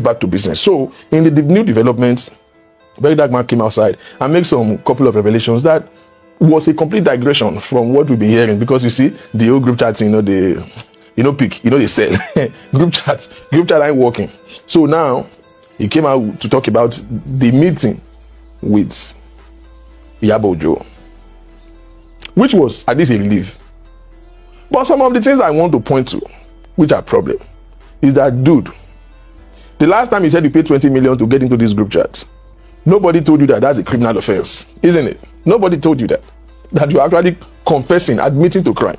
back to business. So in the new developments, Very Dark Man came outside and made some couple of revelations that was a complete digression from what we've been hearing. Because you see, the old group chats, pick, they sell. group chat ain't working. So now he came out to talk about the meeting with Iyabo Ojo, which was at least a relief. But some of the things I want to point to, which are problem, is that, dude, the last time you said you paid 20 million to get into this group chat, nobody told you that that's a criminal offense, isn't it? Nobody told you that you're actually confessing, admitting to crime.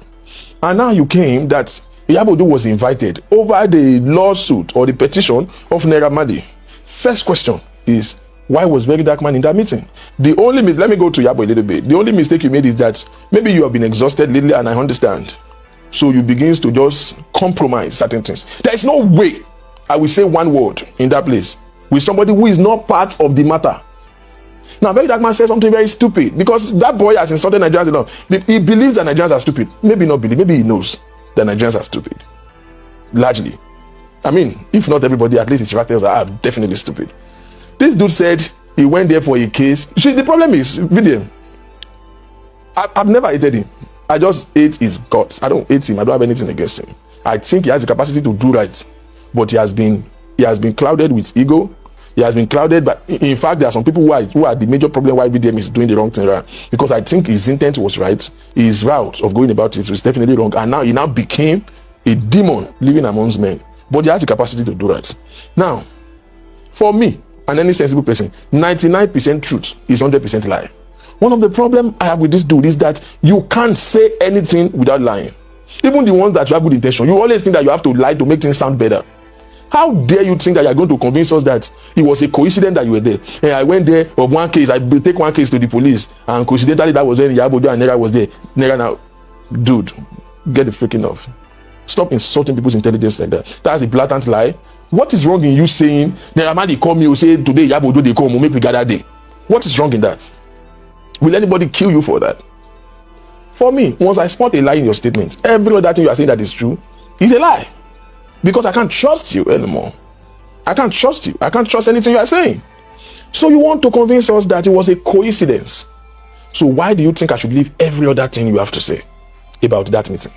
And now you came that Iyabo Ojo was invited over the lawsuit or the petition of Naira Marley. First question is, why was Very Dark Man in that meeting? Let me go to Iyabo a little bit. The only mistake you made is that maybe you have been exhausted lately, and I understand. So you begins to just compromise certain things. There is no way I will say one word in that place with somebody who is not part of the matter. Now, Very Dark Man said something very stupid, because that boy has insulted Nigerians enough. He believes that Nigerians are stupid. Maybe not believe, maybe he knows that Nigerians are stupid. Largely. I mean, if not everybody, at least his relatives are definitely stupid. This dude said he went there for a case. See, the problem is, Vidiam, I've never hated him. I just hate his guts. I don't hate him. I don't have anything against him. I think he has the capacity to do right, but he has been clouded with ego. He has been clouded, but in fact, there are some people who are the major problem why VDM is doing the wrong thing, right? Because I think his intent was right. His route of going about it was definitely wrong, and now he became a demon living amongst men. But he has the capacity to do right. Now, for me and any sensible person, 99% truth is 100% lie. One of the problems I have with this dude is that you can't say anything without lying. Even the ones that you have good intention, you always think that you have to lie to make things sound better. How dare you think that you are going to convince us that it was a coincidence that you were there? And I went there of one case, I take one case to the police, and coincidentally that was when Iyabo Ojo and Naira was there. Naira now, dude, get the freaking off. Stop insulting people's intelligence like that. That's a blatant lie. What is wrong in you saying, Naira Marley call me, you say today Iyabo Ojo they come, we'll make we gather day? What is wrong in that? Will anybody kill you for that? For me, once I spot a lie in your statements, every other thing you are saying that is true is a lie. Because I can't trust you anymore. I can't trust you. I can't trust anything you are saying. So you want to convince us that it was a coincidence. So why do you think I should leave every other thing you have to say about that meeting?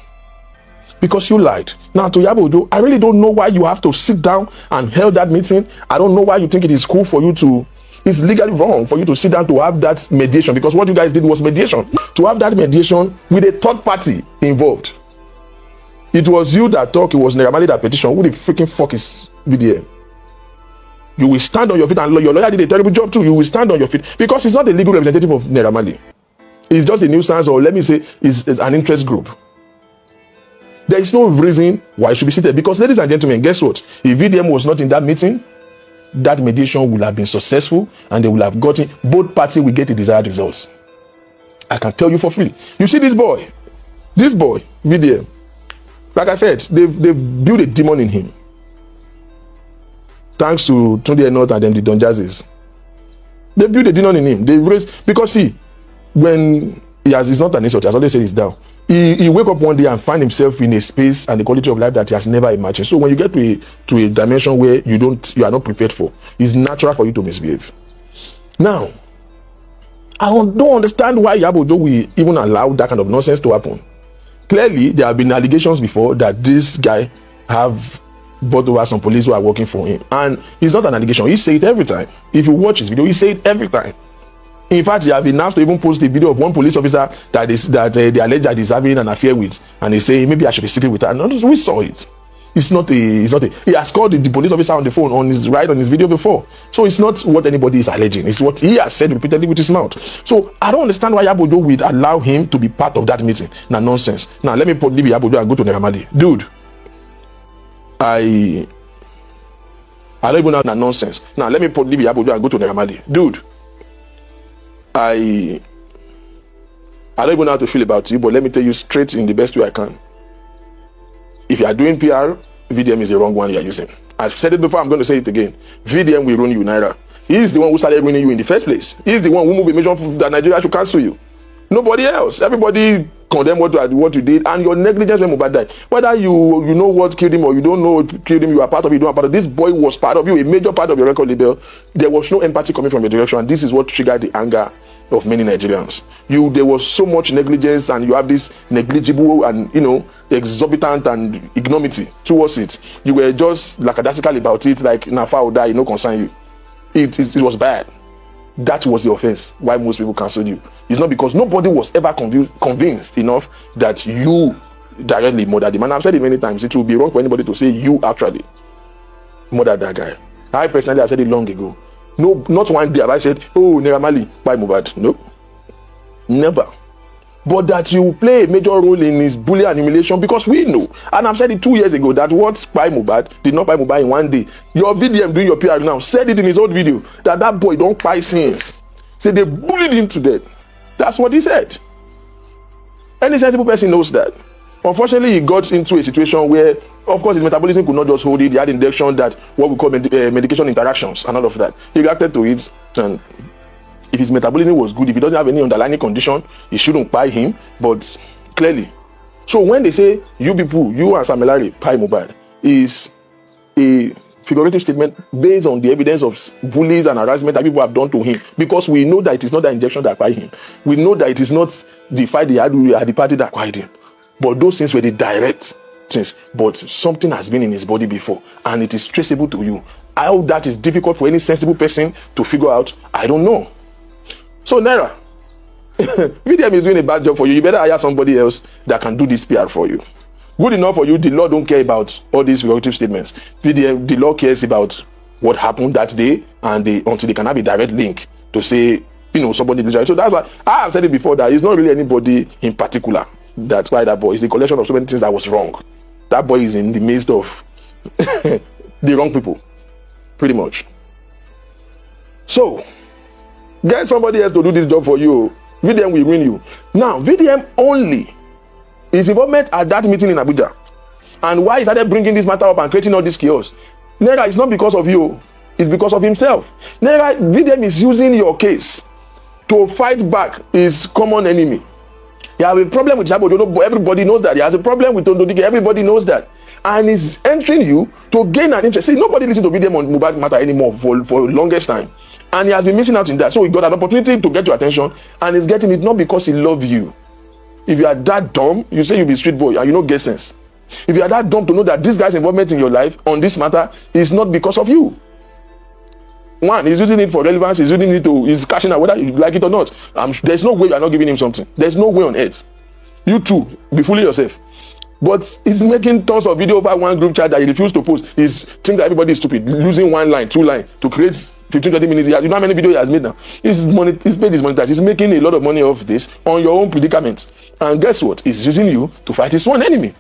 Because you lied. Now to Iyabo Ojo, I really don't know why you have to sit down and held that meeting. I don't know why you think it is cool for you to, it's legally wrong for you to sit down to have that mediation, because what you guys did was mediation. To have that mediation with a third party involved. It was you that talk, it was Naira Marley that petition. Who the freaking fuck is VDM? You will stand on your feet, and your lawyer did a terrible job too. You will stand on your feet, because he's not a legal representative of Naira Marley. It's just a nuisance, or let me say, it's an interest group. There is no reason why it should be seated, because, ladies and gentlemen, guess what? If VDM was not in that meeting, that mediation will have been successful, and they will have gotten, both parties will get the desired results. I can tell you for free. You see this boy, VDM, like I said, they've built a demon in him. Thanks to Tunde Enoch and then the Don Jazzies. They built a demon in him. They raised, because see, when he's not an insult, as always said, he's down. He wake up one day and find himself in a space and the quality of life that he has never imagined. So when you get to a dimension where you are not prepared for, it's natural for you to misbehave. Now, I don't understand why Iyabo Ojo will even allow that kind of nonsense to happen. Clearly, there have been allegations before that this guy have brought over some police who are working for him. And it's not an allegation. He say it every time. If you watch his video, he say it every time. In fact, he have been asked to even post a video of one police officer that they allege that he's having an affair with, and they say maybe I should be sleeping with her. No, we saw it. It's not a. He has called the police officer on the phone on his video before. So it's not what anybody is alleging. It's what he has said repeatedly with his mouth. So I don't understand why Iyabo Ojo would allow him to be part of that meeting. Now nonsense. Now let me leave Iyabo Ojo and go to Naira Marley. Dude, I don't even know that nonsense. Now let me leave Iyabo Ojo and go to Naira Marley. Dude, I don't even know how to feel about you, but let me tell you straight in the best way I can. If you are doing PR, VDM is the wrong one you are using. I've said it before, I'm going to say it again. VDM will ruin you, Naira. He is the one who started ruining you in the first place. He is the one who moved a mission that Nigeria should cancel you. Nobody else. Everybody condemn what you did, and your negligence when Mohbad died. Whether you know what killed him or you don't know what killed him, you are part of it, you are part of it. This boy was part of you, a major part of your record label. There was no empathy coming from your direction, and this is what triggered the anger of many Nigerians. There was so much negligence, and you have this negligible and exorbitant and ignominy towards it. You were just lackadaisical about it, like Nafa will die, no concern you. It was bad. That was the offense why most people cancelled you. It's not because nobody was ever convinced enough that you directly murdered him. And I've said it many times, it will be wrong for anybody to say you actually murdered that guy. I personally have said it long ago. No, not one day have I said, oh, Naira Marley, why Mohbad? No, never. But that you play a major role in his bullying and humiliation, because we know, and I've said it 2 years ago, that what Pai Mohbad did not Pai Mohbad in one day. Your VDM doing your PR now said it in his old video that boy don't Pai sins. Say they bullied him to death. That's what he said. Any sensible person knows that. Unfortunately, he got into a situation where, of course, his metabolism could not just hold it. He had injection that what we call medication interactions and all of that. He reacted to it, and if his metabolism was good, if he doesn't have any underlying condition, it shouldn't Pai him. But clearly, so when they say you people, you and Sam Larry Pai Mohbad, is a figurative statement based on the evidence of bullies and harassment that people have done to him, because we know that it is not the injection that Pai him. We know that it is not the fight he had at the party that acquired him. But those things were the direct things. But something has been in his body before, and it is traceable to you. How that is difficult for any sensible person to figure out, I don't know. So Naira, VDM is doing a bad job for you. You better hire somebody else that can do this PR for you. Good enough for you. The law don't care about all these figurative statements. VDM, the law cares about what happened that day, and until they can have a direct link to say, somebody. So that's why I have said it before, that it's not really anybody in particular that's why that boy is a collection of so many things that was wrong. That boy is in the midst of the wrong people, pretty much. So get somebody else to do this job for you. VDM will win you. Now, VDM only is involvement at that meeting in Abuja. And why he started bringing this matter up and creating all this chaos. Naira, it's not because of you, it's because of himself. Naira, VDM is using your case to fight back his common enemy. He has a problem with Yabo Ojo, but everybody knows that. He has a problem with Tondo Dike, everybody knows that. And he's entering you to gain an interest. See, nobody listens to VDM on Mohbad matter anymore for the longest time. And he has been missing out in that. So he got an opportunity to get your attention, and he's getting it not because he loves you. If you are that dumb, you say you'll be street boy and you don't get sense. If you are that dumb to know that this guy's involvement in your life on this matter is not because of you. One, he's using it for relevance, he's cashing out whether you like it or not. There's no way you are not giving him something. There's no way on earth. You too, be fooling yourself. But he's making tons of video over one group chat that he refused to post. He's thinking that everybody is stupid, losing 1 line, 2 lines to create 15-20 minutes. You know how many videos he has made now? He's paid his money. He's making a lot of money off this on your own predicaments. And guess what? He's using you to fight his one enemy.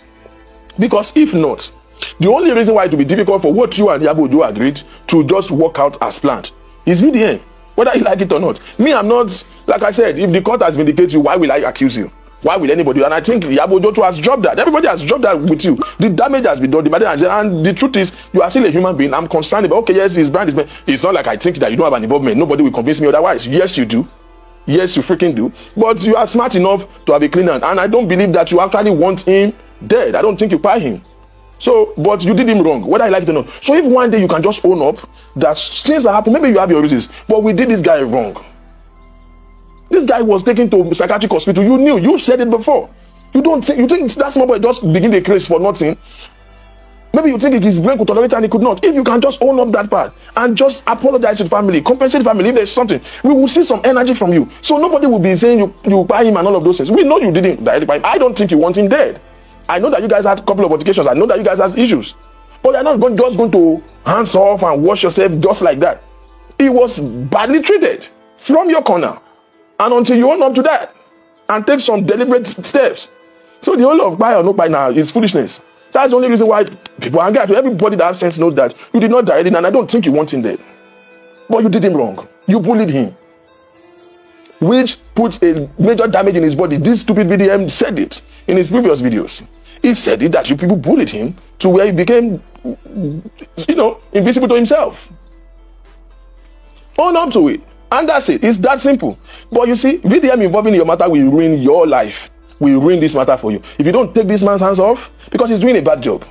Because if not, the only reason why it will be difficult for what you and Yabo Ojo agreed to just work out as planned is VDM, whether you like it or not. Me, I'm not, like I said, if the court has vindicated you, why will I accuse you? Why will anybody? And I think Yabo Ojo has dropped that. Everybody has dropped that with you. The damage has been done. And the truth is, you are still a human being. I'm concerned about, okay, yes, his brand is... It's not like I think that you don't have an involvement. Nobody will convince me otherwise. Yes, you do. Yes, you freaking do. But you are smart enough to have a clean hand. And I don't believe that you actually want him dead. I don't think you buy him. So, but you did him wrong, whether I like it or not. So if one day you can just own up that things that happen, maybe you have your reasons, but we did this guy wrong. This guy was taken to psychiatric hospital. You knew, you said it before. You think that small boy just begin the craze for nothing? Maybe you think his brain could tolerate it and he could not. If you can just own up that part and just apologize to the family, compensate the family if there's something, we will see some energy from you. So nobody will be saying you buy him and all of those things. We know you didn't directly buy him. I don't think you want him dead. I know that you guys had a couple of altercations. I know that you guys have issues. But you're not just going to hands off and wash yourself just like that. He was badly treated from your corner. And until you own up to that and take some deliberate steps. So the whole of buy or no buy now is foolishness. That's the only reason why people are angry. Everybody that has sense knows that you did not direct him, and I don't think you want him dead. But you did him wrong. You bullied him, which puts a major damage in his body. This stupid VDM said it in his previous videos. He said it that you people bullied him to where he became, invisible to himself. Own up to it. And that's it. It's that simple. But you see, VDM involving in your matter will ruin your life. will ruin this matter for you. If you don't take this man's hands off, because he's doing a bad job.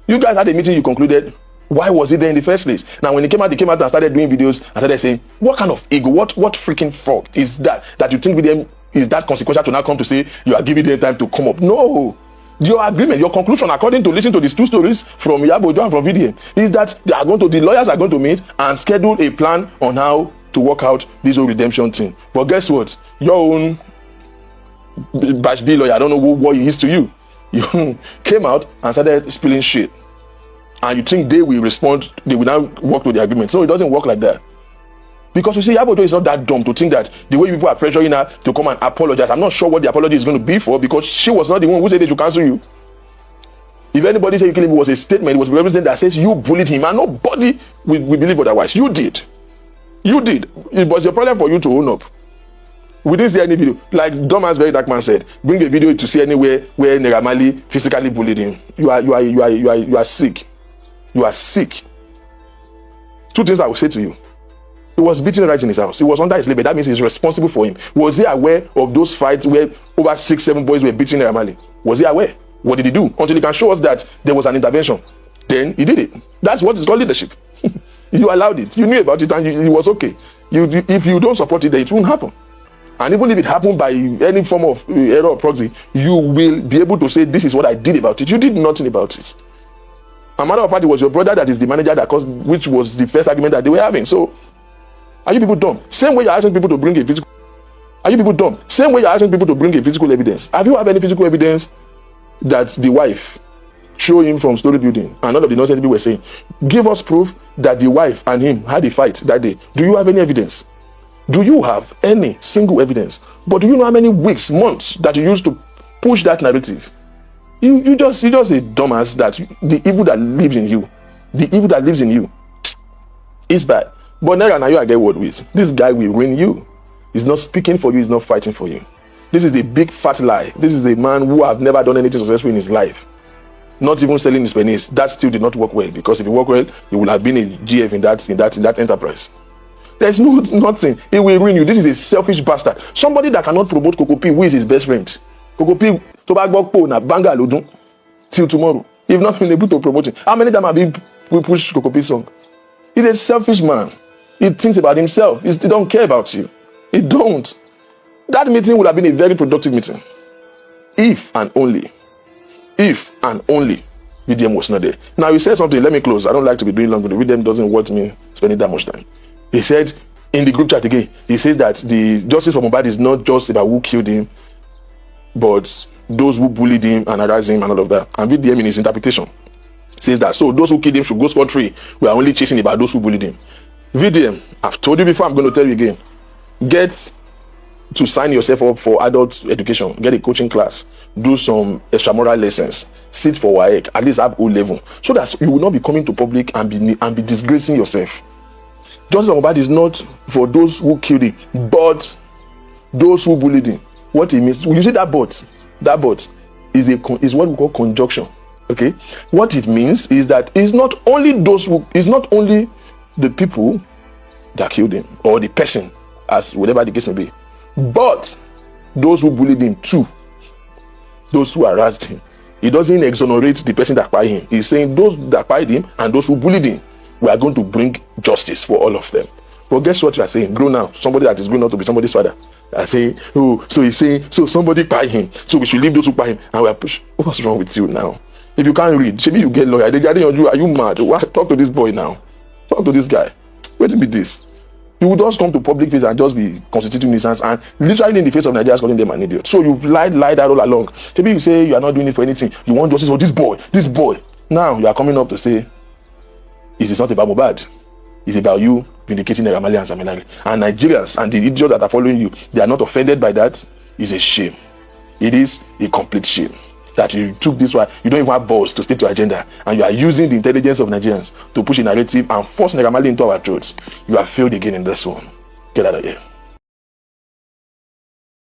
You guys had a meeting, you concluded. Why was he there in the first place? Now, when he came out and started doing videos and started saying, what kind of ego, what freaking fuck is that you think with them is that consequential to now come to say you are giving them time to come up? No. Your agreement, your conclusion, according to listen to these two stories from Iyabo Ojo and from VDM, is that the lawyers are going to meet and schedule a plan on how to work out this whole redemption thing. But guess what? Your own Batch B lawyer, I don't know what he is to you. You came out and started spilling shit. And you think they will respond, they will now work to the agreement. So it doesn't work like that. Because you see, Iyabo Ojo is not that dumb to think that the way people are pressuring her to come and apologize, I'm not sure what the apology is going to be for, because she was not the one who said they should cancel you. If anybody said you killed him, it was a statement, it was a representative that says you bullied him, and nobody will believe otherwise. You did. You did. It was your problem for you to own up. We didn't see any video. Like Dumbass Very Dark Man said, bring a video to see anywhere where Naira Marley physically bullied him. You are sick. You are sick. Two things I will say to you. He was beaten right in his house. He was under his label. That means he's responsible for him. Was he aware of those fights where over 6-7 boys were beating Naira Marley? Was he aware? What did he do? Until he can show us that there was an intervention. Then he did it. That's what is called leadership. You allowed it. You knew about it and it was okay. If you don't support it, then it won't happen. And even if it happened by any form of error or proxy, you will be able to say, this is what I did about it. You did nothing about it. A matter of fact, it was your brother that is the manager that caused, which was the first argument that they were having. So, are you people dumb? Same way you're asking people to bring a physical. Are you people dumb? Same way you're asking people to bring a physical evidence. Have you any physical evidence that the wife showed him from story building? And none of the nonsense people were saying, give us proof that the wife and him had a fight that day. Do you have any evidence? Do you have any single evidence? But do you know how many weeks, months that you used to push that narrative? You just a dumbass that the evil that lives in you, is bad. But now you I get word with. This guy will win you. He's not speaking for you, he's not fighting for you. This is a big fat lie. This is a man who have never done anything successful in his life. Not even selling his penis. That still did not work well, because if it worked well, he would have been a GF in that enterprise. There's nothing. It will ruin you. This is a selfish bastard. Somebody that cannot promote Coco P, who is his best friend. Coco P, Tobagbo na banga lodun till tomorrow. You've not been able to promote it. How many times have we pushed Coco P song? He's a selfish man. He thinks about himself. He don't care about you. He don't. That meeting would have been a very productive meeting. If and only VDM was not there. Now, you said something. Let me close. I don't like to be doing long with VDM. Doesn't want me spending that much time. He said in the group chat again, he says that the justice for Mohbad is not just about who killed him, but those who bullied him and harassed him and all of that. And VDM in his interpretation says that, so those who killed him should go scot-free. We are only chasing about those who bullied him. VDM, I've told you before, I'm going to tell you again. Get to sign yourself up for adult education. Get a coaching class. Do some extramural lessons. Sit for WAEC, at least have O level. So that you will not be coming to public and be disgracing yourself. Justice for Mohbad is not for those who killed him, but those who bullied him. What it means, you see that but is what we call conjunction. Okay, what it means is that it's not only the people that killed him or the person, as whatever the case may be, but those who bullied him too, those who harassed him. He doesn't exonerate the person that fired him. He's saying those that fired him and those who bullied him, we are going to bring justice for all of them. But guess what you are saying? Grown now, somebody that is grown up to be somebody's father. I say, oh, so he's saying, so somebody buy him, so we should leave those who buy him, and we are pushing. What's wrong with you now? If you can't read, maybe you get lawyer. Are you mad? Talk to this boy now. Talk to this guy. Wait be this. You would just come to public face and just be constituting nuisance and literally in the face of Nigerians calling them an idiot. So you've lied that all along. Maybe you say you are not doing it for anything. You want justice for this boy. Now you are coming up to say it is not about Mohbad. It's about you vindicating Naira Marley and Sam Larry. And Nigerians and the idiots that are following you, they are not offended by that. It's a shame. It is a complete shame that you took this one. You don't even have balls to state your agenda, and you are using the intelligence of Nigerians to push a narrative and force Naira Marley into our throats. You have failed again in this one. Get out of here.